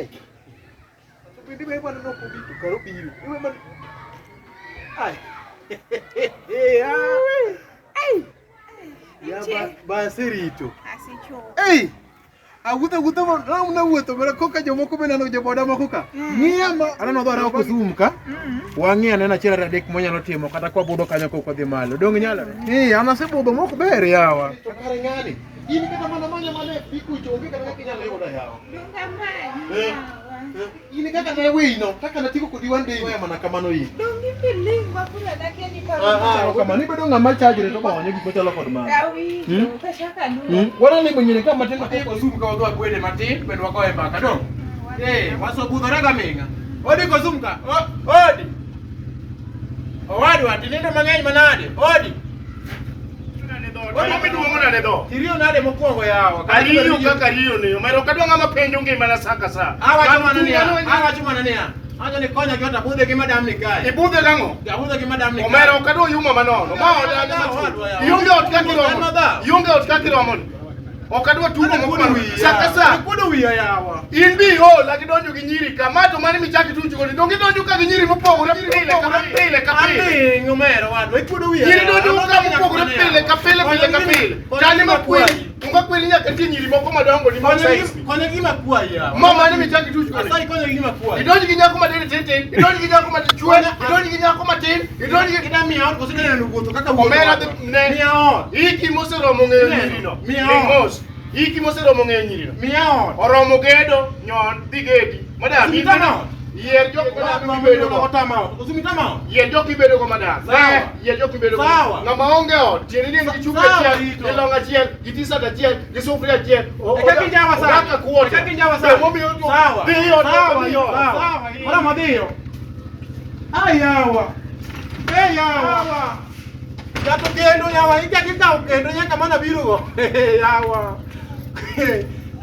Ai. Pindi be bwana no kubito karo biro. Iwe man. Ai. Ai. Ya ba sirito. Asicho. Ei. Aguta mo na wuotho mara koka jomoko be nano joboda moko ka. Ng'iya ma anano dwara ko zoom ka. Wang'iya nena chiera adek monyalo timo kata kwa budo kanyo koko dhi malo. Dong nyalore. Ana sebudho moko ber yawa. To kare ng'ani. In kata mana mane piku chonge kata kinyalo yudo yawa. Donga mai. In kata na wino, kaka natiko kodi one day wewe mana kamano yi. Dongi pilingwa kula dake ni paro. Kama ni bedo ng'ama charge to konyo gik machalo kod mano. Kawi. Kashaka ndu. Wana ni mwenye kama tena kwa zoom ka wadwa kwede matin bedo wako e baka dong. Waso budhore ga minga. Odi ko zoom ka. Odi. Owadu atinindo mang'eny manade. Odi. Wano miduongo nade do? Tirio nade mokwongo yawa. Kariyo kaka riyo ne. Omero kadwa ng'ama penjo ngima na saka sa. Awacho mana niya. Aja ni konya kiota budhe gi madam ni kae. Ibudhe gang'o? Ya budhe gi madam ni kae. Omero kadwa yuma manono. Ma odani matu. Ionge ot kakiromo. Ionge ot kakiromo. Okadwa tumo mokuma. Saka sa. Kudo wiya yawa. In bi ho lagi donjo gi nyiri ka. Mato mani michaki tucho kodi. Dongi donjo ka gi nyiri mopogore pile ka pile. Ami ngomero wadu. Kudo wiya. Nyiri donjo ka mopogore pile ka pile. Tani makweli. Unga kweli nyaka ti nyiri moko madongo ni mo size. Konya gima kwa yawa. Mama ni michaki tucho kodi. Asai konya gima kwa. Idonjo gi nyako madene tete. Idonjo gi nyako matichwe. Idonjo gi nyako matin. Idonjo gi Kidami ya ko sidene nugoto kaka Omera ne. Miao. Iki moseromo ng'eyo nyiri no. Miao. Iki moseromo ng'eyo nyiri no. Miao. Oromo gedo nyon digedi. Madam Sumitama. Yier jok madam ibedo go. Sumitama. Yier jok ibedo go madam. Sawa. Yier jok ibedo go. Sawa. Ng'ama onge ot. Tieni ni gi chupa achiel, gi long achiel, gi t-shirt achiel, gi sufria achiel. Kaka kinjawa sawa. Kaka kuote. Kaka kinjawa sawa. Sawa. Dio. Sawa. Mara madio. Ayawa. Yawa. Jato kendo yawa. Ija kitao kendo nyaka mana biro go. Yawa.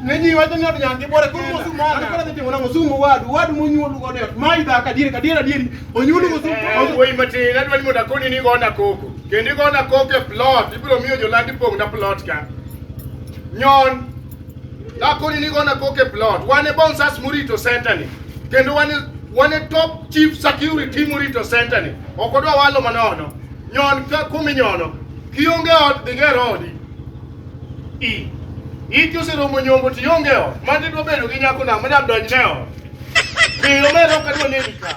Nenyi wacho ni oto nyangi bore kuno musumu ana kora tete na musumu wadu munyulu go de maida kadiri onyulu musumu Oi mati na dwani moda koni ni gona koko. Kendi gona koko e plot ibiro miyo jolandi pong na plot ka. Nyon la koni ni gona koko e plot. Wane bonsas Murito Center ni. Kendo wane top chief security Murito Center ni. Okodwa walo manono. Nyon ka kumi nyono. Kionge ot digero odi. Iki oseromo nyombo tionge ot. Mandi dwa bedo gi nyako na madam donjne ot. Omero kadwa neni ka.